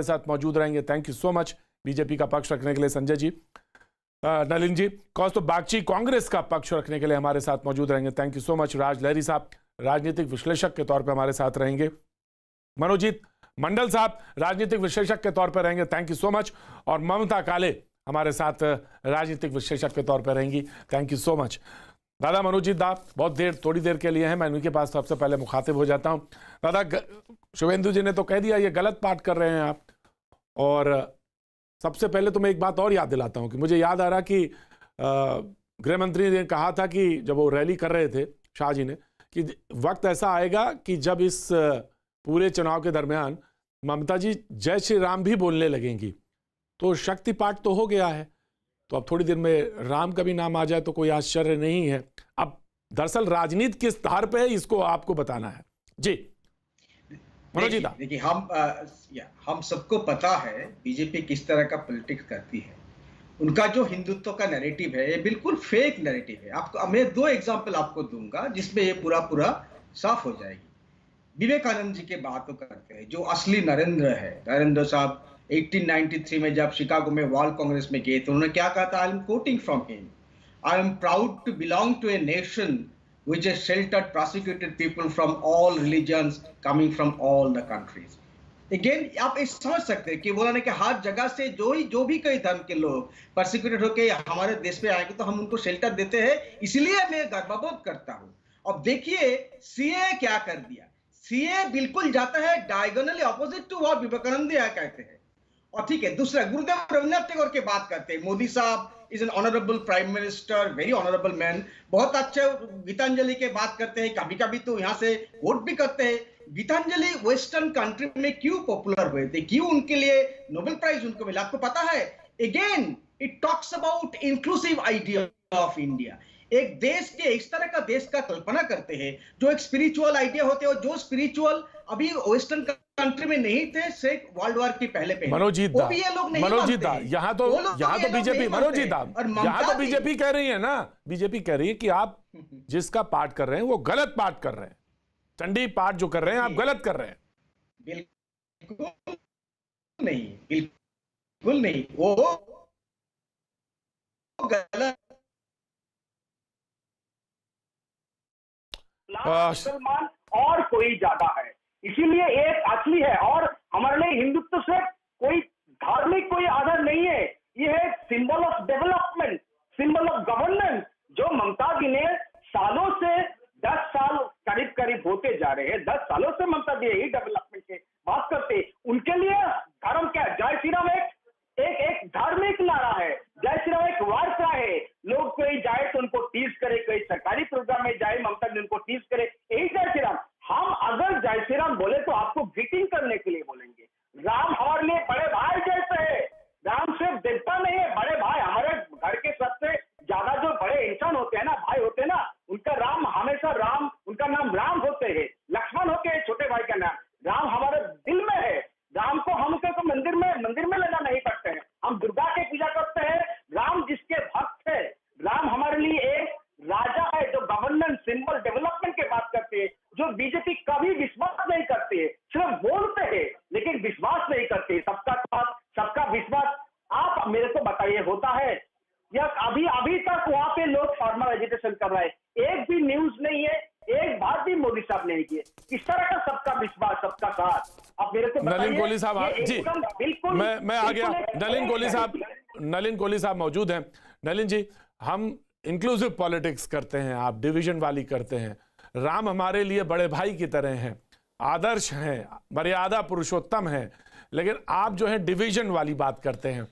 साथ मौजूद रहेंगे। Thank you so much BJP का पक्ष रखने के लिए संजय जी। नलिन जी कौस्तुभ बागची कांग्रेस का पक्ष रखने के लिए हमारे साथ मौजूद रहेंगे। Thank you so much. Raj Lahari साहब राजनीतिक विश्लेषक के तौर पर हमारे साथ रहेंगे। मनोजीत मंडल साहब राजनीतिक विश्लेषक के तौर पर रहेंगे। Thank you so much. और ममता काले हमारे साथ राजनीतिक विश्लेषक के तौर पर रहेंगी। Thank you so much. दादा मनोजीत दा बहुत थोड़ी देर के लिए हैं, मैं उनके पास सबसे पहले मुखातिब हो जाता हूं। दादा शुभेंदु जी ने तो कह दिया ये गलत पाठ कर रहे हैं आप, और सबसे पहले तो मैं एक बात और याद दिलाता हूं कि मुझे याद आ रहा कि गृह मंत्री ने कहा था कि जब वो रैली कर रहे थे शाह जी ने कि वक्त ऐसा आएगा कि जब इस पूरे चुनाव के दरमियान ममता जी जय श्री राम भी बोलने लगेंगी। तो शक्ति पाठ तो हो गया है, तो अब थोड़ी देर में राम का भी नाम आ जाए तो कोई आश्चर्य नहीं है। अब दरअसल राजनीति किस धार पे है इसको आपको बताना है जी। देखिए हम सबको पता है बीजेपी किस तरह का पॉलिटिक्स करती है। उनका जो हिंदुत्व का नैरेटिव है ये बिल्कुल फेक नैरेटिव है। आपको मैं 2 एग्जांपल आपको दूंगा जिसमें ये पूरा साफ हो जाएगी। विवेकानंद जी के बात को करते हैं, जो असली नरेंद्र है। नरेंद्र साहब 1893 में जब शिकागो में वर्ल्ड कांग्रेस में गए तो उन्होंने क्या कहा था? I am quoting from him, I am proud to belong to a nation which has sheltered persecuted people from all religions coming from all the countries. Again, आप इस समझ सकते हैं कि बोला कि हर जगह से जो भी कई धर्म के लोग परसिक्यूटेड होके हमारे देश पे आएंगे तो हम उनको शेल्टर देते हैं, इसलिए मैं गर्वबोध करता हूं। अब देखिए सीए क्या कर दिया। सीए बिल्कुल जाता है diagonally opposite to what Vivekananda कहते हैं। और ठीक है, दूसरा गुरुदेव रविन्द्रनाथ टैगोर की बात करते हैं। मोदी साहब is an honourable prime minister, very honourable man, बहुत अच्छे। गीतांजलि के बात करते हैं, कभी कभी तो यहाँ से वोट भी करते हैं। गीतांजलि वेस्टर्न कंट्री में क्यों पॉपुलर हुए थे, क्यों उनके लिए नोबेल प्राइज उनको मिला, आपको पता है? Again it talks about inclusive idea of India. एक देश के इस तरह का देश का कल्पना करते हैं जो एक स्पिरिचुअल आइडिया होते हैं, और जो स्पिरिचुअल अभी वेस्टर्न कंट्री में नहीं थे, सिर्फ वर्ल्ड वॉर के पहले मनोजीत दा यहाँ तो बीजेपी मनोजीत दा यहाँ तो बीजेपी कह रही है ना, बीजेपी कह रही है कि आप जिसका पाठ कर रहे हैं वो गलत पाठ कर रहे हैं। चंडी पाठ जो कर रहे हैं आप गलत कर रहे हैं। बिल्कुल नहीं वो गलत। मुसलमान और कोई ज्यादा है, इसीलिए एक असली है। और हमारे लिए हिंदुत्व से कोई धार्मिक कोई आधार नहीं है। ये है symbol of development, symbol of governance, जो ममता जी ने सालों से 10 साल करीब होते जा रहे हैं। 10 सालों से ममता जी यही डेवलपमेंट की बात करते। उनके लिए धर्म क्या है? जय श्री राम एक धार्मिक नारा है। जय श्री राम एक वार्ता है। लोग कोई जाए तो उनको टीज करे, कोई सरकारी प्रोग्राम में जाए ममता जी उनको टीज करे, यही जय श्री राम। हम अगर जय श्री राम बोले तो आपको ग्रीटिंग करने के लिए बोलेंगे। राम हमारे लिए बड़े भाई जैसे है। राम सिर्फ देवता नहीं है, बड़े भाई। हमारे घर के सबसे ज्यादा जो बड़े इंसान होते हैं ना, भाई होते हैं ना, उनका राम हमेशा राम, उनका नाम राम होते हैं। लक्ष्मण होके छोटे भाई का नाम राम हमारे दिल में है। राम को हम तो मंदिर में लेना नहीं पड़ते हैं, हम दुर्गा की पूजा करते हैं। राम जिसके भक्त है, राम हमारे लिए एक राजा है जो गवर्नेंस सिंबल डेवलपमेंट की बात करते हैं, जो बीजेपी कभी विश्वास नहीं करती है। सिर्फ बोलते हैं लेकिन विश्वास नहीं करते। सबका साथ सबका विश्वास। आप मेरे को बताइए होता है या अभी तक वहां पे लोग फॉर्मल एजुकेशन कर रहे हैं, एक भी न्यूज नहीं है, एक बात भी मोदी साहब नहीं किए। किस तरह का सबका विश्वास सबका साथ? आप मेरे को नलिन कोहली साहब जी, बिल्कुल मैं आ गया। नलिन कोहली साहब मौजूद हैं। नलिन जी, हम इंक्लूसिव पॉलिटिक्स करते हैं, आप डिवीजन वाली करते हैं। राम हमारे लिए बड़े भाई की तरह हैं, आदर्श हैं, मर्यादा पुरुषोत्तम हैं, लेकिन आप जो है डिवीजन वाली बात करते हैं।